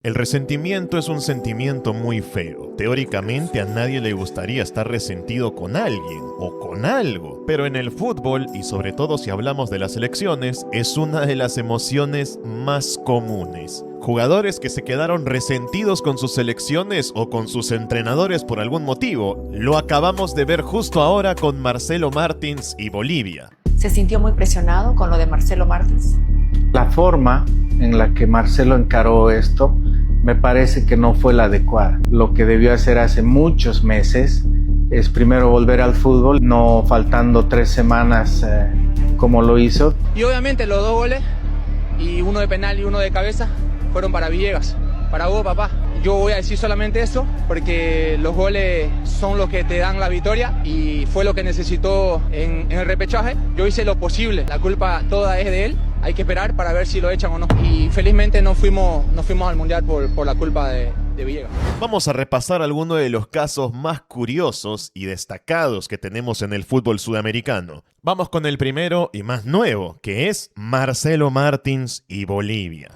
El resentimiento es un sentimiento muy feo. Teóricamente a nadie le gustaría estar resentido con alguien o con algo, pero en el fútbol, y sobre todo si hablamos de las selecciones, es una de las emociones más comunes. Jugadores que se quedaron resentidos con sus selecciones o con sus entrenadores por algún motivo. Lo acabamos de ver justo ahora con Marcelo Martins y Bolivia. ¿Se sintió muy presionado con lo de Marcelo Martins? La forma en la que Marcelo encaró esto me parece que no fue la adecuada. Lo que debió hacer hace muchos meses es primero volver al fútbol, no faltando 3 semanas como lo hizo. Y obviamente los 2 goles, y uno de penal y uno de cabeza, fueron para Villegas. Para vos, papá. Yo voy a decir solamente eso porque los goles son los que te dan la victoria y fue lo que necesitó en el repechaje. Yo hice lo posible, la culpa toda es de él. Hay que esperar para ver si lo echan o no. Y felizmente no fuimos al Mundial por la culpa de Villegas. Vamos a repasar algunos de los casos más curiosos y destacados que tenemos en el fútbol sudamericano. Vamos con el primero y más nuevo, que es Marcelo Martins y Bolivia.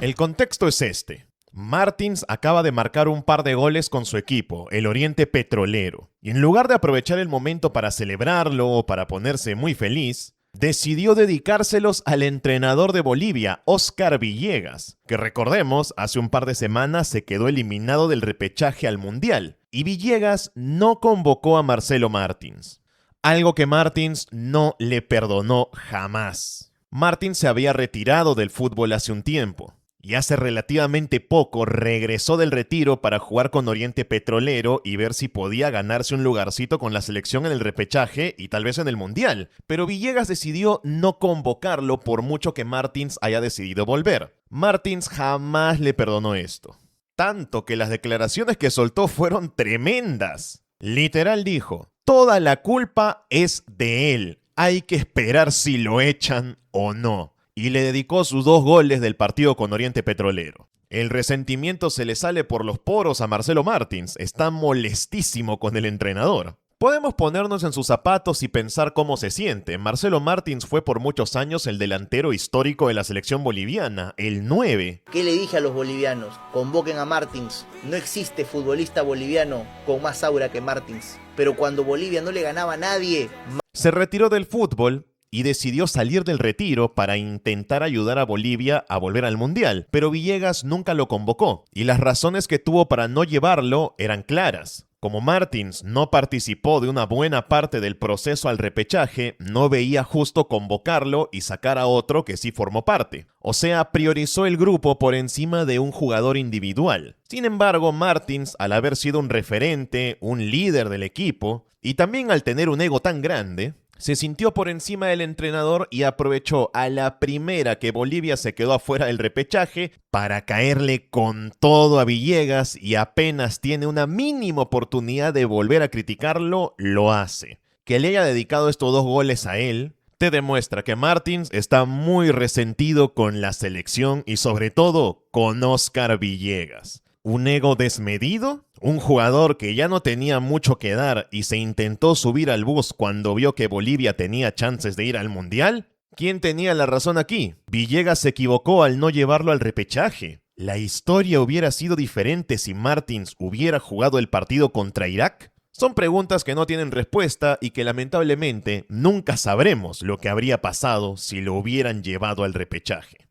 El contexto es este. Martins acaba de marcar un par de goles con su equipo, el Oriente Petrolero, y en lugar de aprovechar el momento para celebrarlo o para ponerse muy feliz, decidió dedicárselos al entrenador de Bolivia, Óscar Villegas, que recordemos, hace un par de semanas se quedó eliminado del repechaje al Mundial, y Villegas no convocó a Marcelo Martins. Algo que Martins no le perdonó jamás. Martins se había retirado del fútbol hace un tiempo, y hace relativamente poco regresó del retiro para jugar con Oriente Petrolero y ver si podía ganarse un lugarcito con la selección en el repechaje y tal vez en el Mundial. Pero Villegas decidió no convocarlo por mucho que Martins haya decidido volver. Martins jamás le perdonó esto. Tanto que las declaraciones que soltó fueron tremendas. Literal dijo, toda la culpa es de él. Hay que esperar si lo echan o no. Y le dedicó sus 2 goles del partido con Oriente Petrolero. El resentimiento se le sale por los poros a Marcelo Martins. Está molestísimo con el entrenador. Podemos ponernos en sus zapatos y pensar cómo se siente. Marcelo Martins fue por muchos años el delantero histórico de la selección boliviana, el 9. ¿Qué le dije a los bolivianos? Convoquen a Martins. No existe futbolista boliviano con más aura que Martins. Pero cuando Bolivia no le ganaba a nadie... Se retiró del fútbol y decidió salir del retiro para intentar ayudar a Bolivia a volver al Mundial, pero Villegas nunca lo convocó, y las razones que tuvo para no llevarlo eran claras. Como Martins no participó de una buena parte del proceso al repechaje, no veía justo convocarlo y sacar a otro que sí formó parte. O sea, priorizó el grupo por encima de un jugador individual. Sin embargo, Martins, al haber sido un referente, un líder del equipo, y también al tener un ego tan grande, se sintió por encima del entrenador y aprovechó a la primera que Bolivia se quedó afuera del repechaje para caerle con todo a Villegas, y apenas tiene una mínima oportunidad de volver a criticarlo, lo hace. Que le haya dedicado estos 2 goles a él te demuestra que Martins está muy resentido con la selección y sobre todo con Óscar Villegas. ¿Un ego desmedido? ¿Un jugador que ya no tenía mucho que dar y se intentó subir al bus cuando vio que Bolivia tenía chances de ir al Mundial? ¿Quién tenía la razón aquí? Villegas se equivocó al no llevarlo al repechaje. ¿La historia hubiera sido diferente si Martins hubiera jugado el partido contra Irak? Son preguntas que no tienen respuesta y que lamentablemente nunca sabremos lo que habría pasado si lo hubieran llevado al repechaje.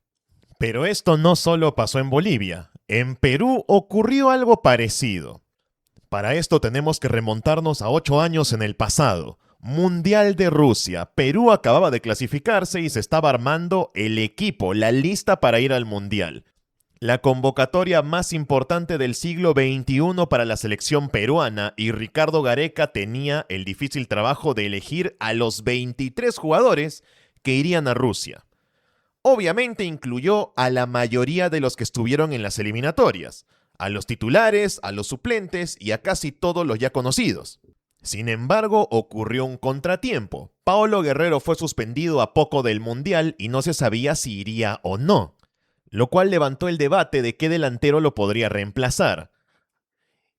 Pero esto no solo pasó en Bolivia. En Perú ocurrió algo parecido. Para esto tenemos que remontarnos a 8 años en el pasado. Mundial de Rusia. Perú acababa de clasificarse y se estaba armando el equipo, la lista para ir al Mundial. La convocatoria más importante del siglo XXI para la selección peruana, y Ricardo Gareca tenía el difícil trabajo de elegir a los 23 jugadores que irían a Rusia. Obviamente incluyó a la mayoría de los que estuvieron en las eliminatorias, a los titulares, a los suplentes y a casi todos los ya conocidos. Sin embargo, ocurrió un contratiempo. Paolo Guerrero fue suspendido a poco del Mundial y no se sabía si iría o no, lo cual levantó el debate de qué delantero lo podría reemplazar.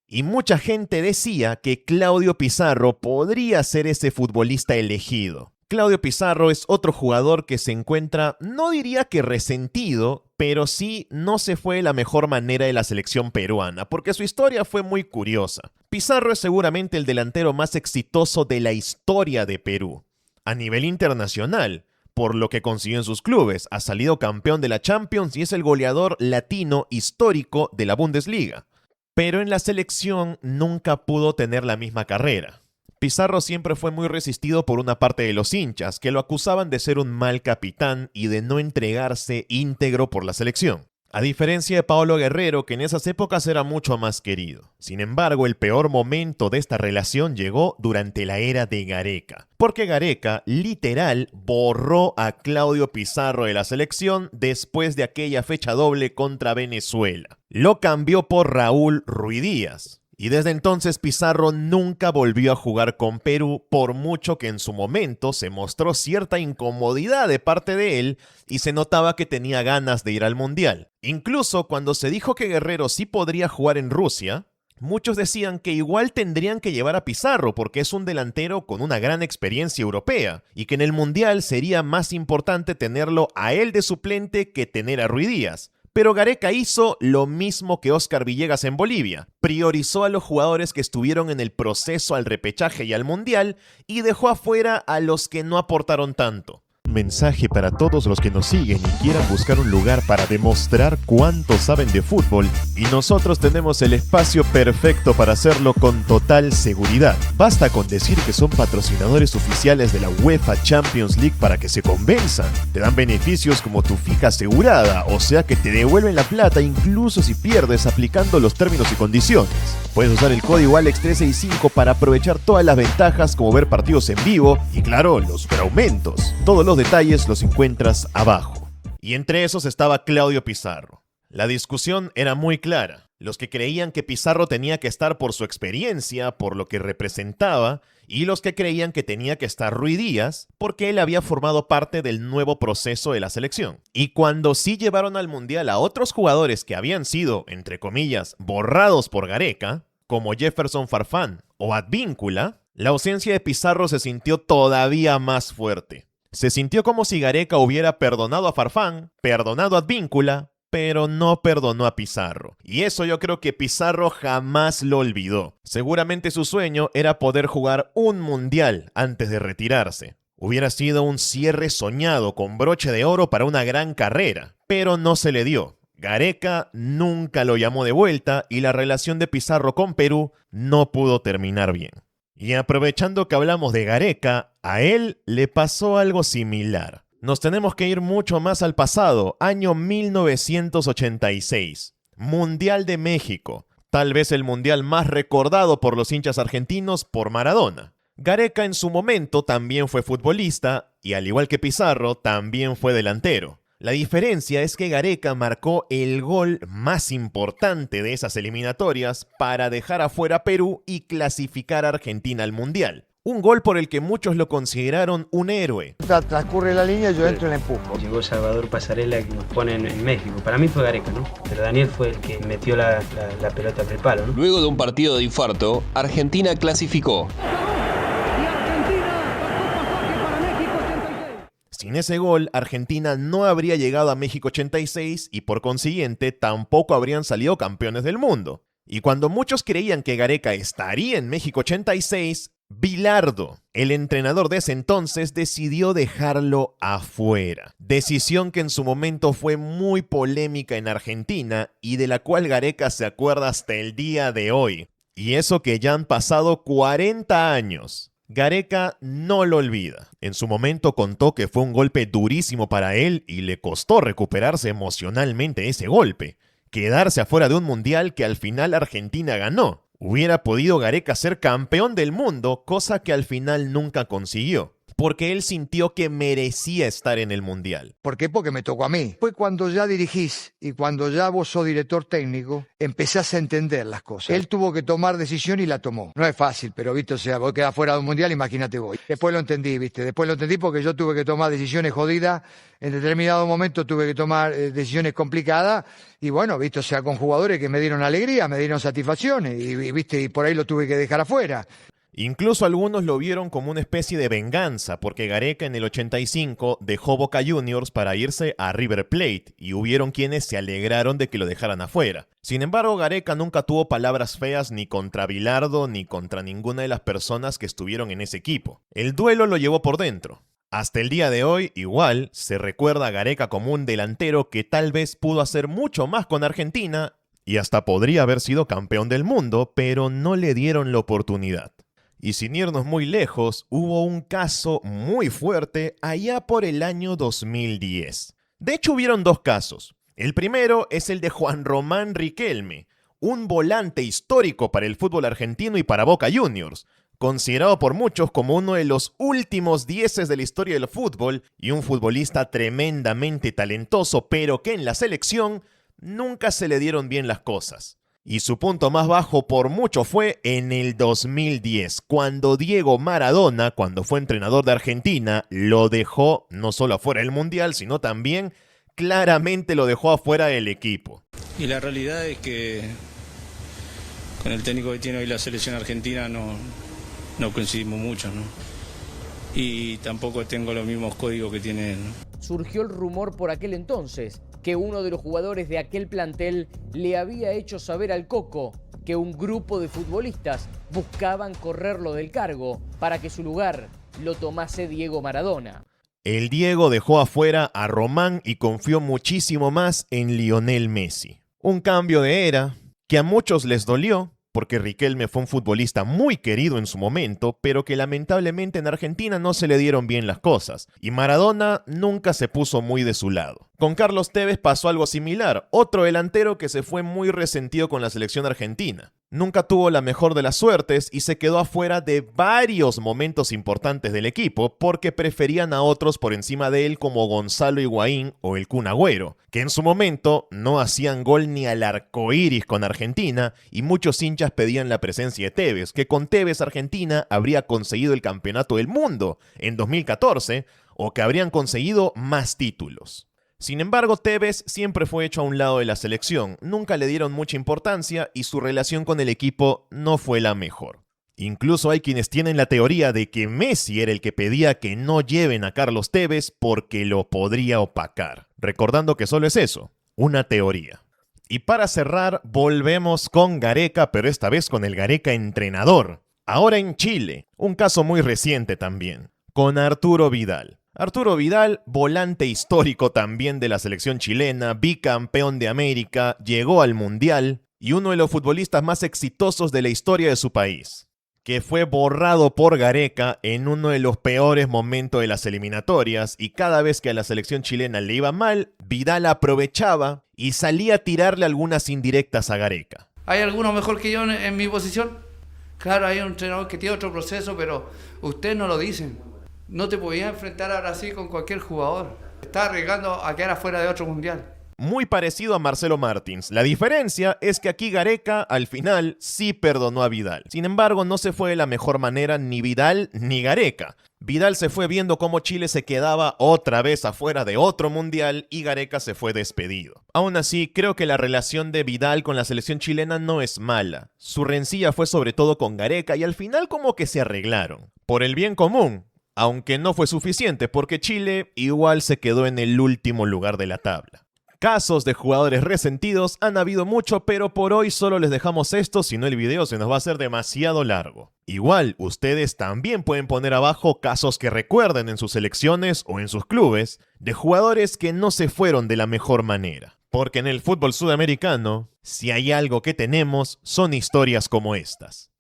Y mucha gente decía que Claudio Pizarro podría ser ese futbolista elegido. Claudio Pizarro es otro jugador que se encuentra, no diría que resentido, pero sí no se fue de la mejor manera de la selección peruana, porque su historia fue muy curiosa. Pizarro es seguramente el delantero más exitoso de la historia de Perú, a nivel internacional, por lo que consiguió en sus clubes. Ha salido campeón de la Champions y es el goleador latino histórico de la Bundesliga. Pero en la selección nunca pudo tener la misma carrera. Pizarro siempre fue muy resistido por una parte de los hinchas, que lo acusaban de ser un mal capitán y de no entregarse íntegro por la selección. A diferencia de Paolo Guerrero, que en esas épocas era mucho más querido. Sin embargo, el peor momento de esta relación llegó durante la era de Gareca, porque Gareca, literal, borró a Claudio Pizarro de la selección después de aquella fecha doble contra Venezuela. Lo cambió por Raúl Ruidíaz. Y desde entonces Pizarro nunca volvió a jugar con Perú, por mucho que en su momento se mostró cierta incomodidad de parte de él y se notaba que tenía ganas de ir al Mundial. Incluso cuando se dijo que Guerrero sí podría jugar en Rusia, muchos decían que igual tendrían que llevar a Pizarro porque es un delantero con una gran experiencia europea y que en el Mundial sería más importante tenerlo a él de suplente que tener a Ruidíaz. Pero Gareca hizo lo mismo que Óscar Villegas en Bolivia. Priorizó a los jugadores que estuvieron en el proceso al repechaje y al Mundial y dejó afuera a los que no aportaron tanto. Mensaje para todos los que nos siguen y quieran buscar un lugar para demostrar cuánto saben de fútbol, y nosotros tenemos el espacio perfecto para hacerlo con total seguridad. Basta con decir que son patrocinadores oficiales de la UEFA Champions League para que se convenzan. Te dan beneficios como tu fija asegurada, o sea que te devuelven la plata incluso si pierdes aplicando los términos y condiciones. Puedes usar el código ALEX365 para aprovechar todas las ventajas como ver partidos en vivo y claro, los superaumentos. Todos los detalles los encuentras abajo. Y entre esos estaba Claudio Pizarro. La discusión era muy clara. Los que creían que Pizarro tenía que estar por su experiencia, por lo que representaba, y los que creían que tenía que estar Ruidíaz porque él había formado parte del nuevo proceso de la selección. Y cuando sí llevaron al Mundial a otros jugadores que habían sido, entre comillas, borrados por Gareca, como Jefferson Farfán o Advíncula, la ausencia de Pizarro se sintió todavía más fuerte. Se sintió como si Gareca hubiera perdonado a Farfán, perdonado a Advíncula, pero no perdonó a Pizarro. Y eso yo creo que Pizarro jamás lo olvidó. Seguramente su sueño era poder jugar un mundial antes de retirarse. Hubiera sido un cierre soñado con broche de oro para una gran carrera, pero no se le dio. Gareca nunca lo llamó de vuelta y la relación de Pizarro con Perú no pudo terminar bien. Y aprovechando que hablamos de Gareca, a él le pasó algo similar. Nos tenemos que ir mucho más al pasado, año 1986. Mundial de México. Tal vez el mundial más recordado por los hinchas argentinos por Maradona. Gareca en su momento también fue futbolista y al igual que Pizarro también fue delantero. La diferencia es que Gareca marcó el gol más importante de esas eliminatorias para dejar afuera a Perú y clasificar a Argentina al Mundial. Un gol por el que muchos lo consideraron un héroe. Transcurre la línea, yo entro y la empujo. Llegó Salvador Pasarela que nos pone en México. Para mí fue Gareca, ¿no? Pero Daniel fue el que metió la pelota entre el palo, ¿no? Luego de un partido de infarto, Argentina clasificó. Sin ese gol, Argentina no habría llegado a México 86 y por consiguiente tampoco habrían salido campeones del mundo. Y cuando muchos creían que Gareca estaría en México 86, Bilardo, el entrenador de ese entonces, decidió dejarlo afuera. Decisión que en su momento fue muy polémica en Argentina y de la cual Gareca se acuerda hasta el día de hoy. Y eso que ya han pasado 40 años. Gareca no lo olvida. En su momento contó que fue un golpe durísimo para él y le costó recuperarse emocionalmente ese golpe. Quedarse afuera de un mundial que al final Argentina ganó. Hubiera podido Gareca ser campeón del mundo, cosa que al final nunca consiguió, porque él sintió que merecía estar en el mundial. ¿Por qué? Porque me tocó a mí. Fue cuando ya dirigís y cuando ya vos sos director técnico, empezás a entender las cosas. Él tuvo que tomar decisión y la tomó. No es fácil, pero viste, o sea, vos quedás fuera de un mundial, imagínate vos. Después lo entendí, viste, después lo entendí porque yo tuve que tomar decisiones jodidas, en determinado momento tuve que tomar decisiones complicadas y bueno, viste, o sea, con jugadores que me dieron alegría, me dieron satisfacciones y viste, y por ahí lo tuve que dejar afuera. Incluso algunos lo vieron como una especie de venganza, porque Gareca en el 85 dejó Boca Juniors para irse a River Plate, y hubieron quienes se alegraron de que lo dejaran afuera. Sin embargo, Gareca nunca tuvo palabras feas ni contra Bilardo ni contra ninguna de las personas que estuvieron en ese equipo. El duelo lo llevó por dentro. Hasta el día de hoy, igual, se recuerda a Gareca como un delantero que tal vez pudo hacer mucho más con Argentina y hasta podría haber sido campeón del mundo, pero no le dieron la oportunidad. Y sin irnos muy lejos, hubo un caso muy fuerte allá por el año 2010. De hecho, hubieron dos casos. El primero es el de Juan Román Riquelme, un volante histórico para el fútbol argentino y para Boca Juniors, considerado por muchos como uno de los últimos 10 de la historia del fútbol y un futbolista tremendamente talentoso, pero que en la selección nunca se le dieron bien las cosas. Y su punto más bajo por mucho fue en el 2010, cuando Diego Maradona, cuando fue entrenador de Argentina, lo dejó no solo afuera del Mundial, sino también claramente lo dejó afuera del equipo. Y la realidad es que con el técnico que tiene hoy la selección argentina no coincidimos mucho, ¿no? Y tampoco tengo los mismos códigos que tiene él, ¿no? Surgió el rumor por aquel entonces que uno de los jugadores de aquel plantel le había hecho saber al Coco que un grupo de futbolistas buscaban correrlo del cargo para que su lugar lo tomase Diego Maradona. El Diego dejó afuera a Román y confió muchísimo más en Lionel Messi. Un cambio de era que a muchos les dolió, porque Riquelme fue un futbolista muy querido en su momento, pero que lamentablemente en Argentina no se le dieron bien las cosas, y Maradona nunca se puso muy de su lado. Con Carlos Tevez pasó algo similar, otro delantero que se fue muy resentido con la selección argentina. Nunca tuvo la mejor de las suertes y se quedó afuera de varios momentos importantes del equipo porque preferían a otros por encima de él como Gonzalo Higuaín o el Kun Agüero, que en su momento no hacían gol ni al arco iris con Argentina y muchos hinchas pedían la presencia de Tevez, que con Tevez Argentina habría conseguido el campeonato del mundo en 2014 o que habrían conseguido más títulos. Sin embargo, Tevez siempre fue hecho a un lado de la selección, nunca le dieron mucha importancia y su relación con el equipo no fue la mejor. Incluso hay quienes tienen la teoría de que Messi era el que pedía que no lleven a Carlos Tevez porque lo podría opacar, recordando que solo es eso, una teoría. Y para cerrar, volvemos con Gareca, pero esta vez con el Gareca entrenador, ahora en Chile, un caso muy reciente también, con Arturo Vidal. Arturo Vidal, volante histórico también de la selección chilena, bicampeón de América, llegó al Mundial y uno de los futbolistas más exitosos de la historia de su país, que fue borrado por Gareca en uno de los peores momentos de las eliminatorias y cada vez que a la selección chilena le iba mal, Vidal aprovechaba y salía a tirarle algunas indirectas a Gareca. ¿Hay alguno mejor que yo en mi posición? Claro, hay un entrenador que tiene otro proceso, pero ustedes no lo dicen. No te podías enfrentar ahora sí con cualquier jugador. Estás arriesgando a quedar afuera de otro mundial. Muy parecido a Marcelo Martins. La diferencia es que aquí Gareca al final sí perdonó a Vidal. Sin embargo, no se fue de la mejor manera ni Vidal ni Gareca. Vidal se fue viendo cómo Chile se quedaba otra vez afuera de otro mundial y Gareca se fue despedido. Aún así, creo que la relación de Vidal con la selección chilena no es mala. Su rencilla fue sobre todo con Gareca y al final como que se arreglaron. Por el bien común. Aunque no fue suficiente porque Chile igual se quedó en el último lugar de la tabla. Casos de jugadores resentidos han habido mucho, pero por hoy solo les dejamos esto, si no el video se nos va a hacer demasiado largo. Igual, ustedes también pueden poner abajo casos que recuerden en sus selecciones o en sus clubes de jugadores que no se fueron de la mejor manera. Porque en el fútbol sudamericano, si hay algo que tenemos, son historias como estas.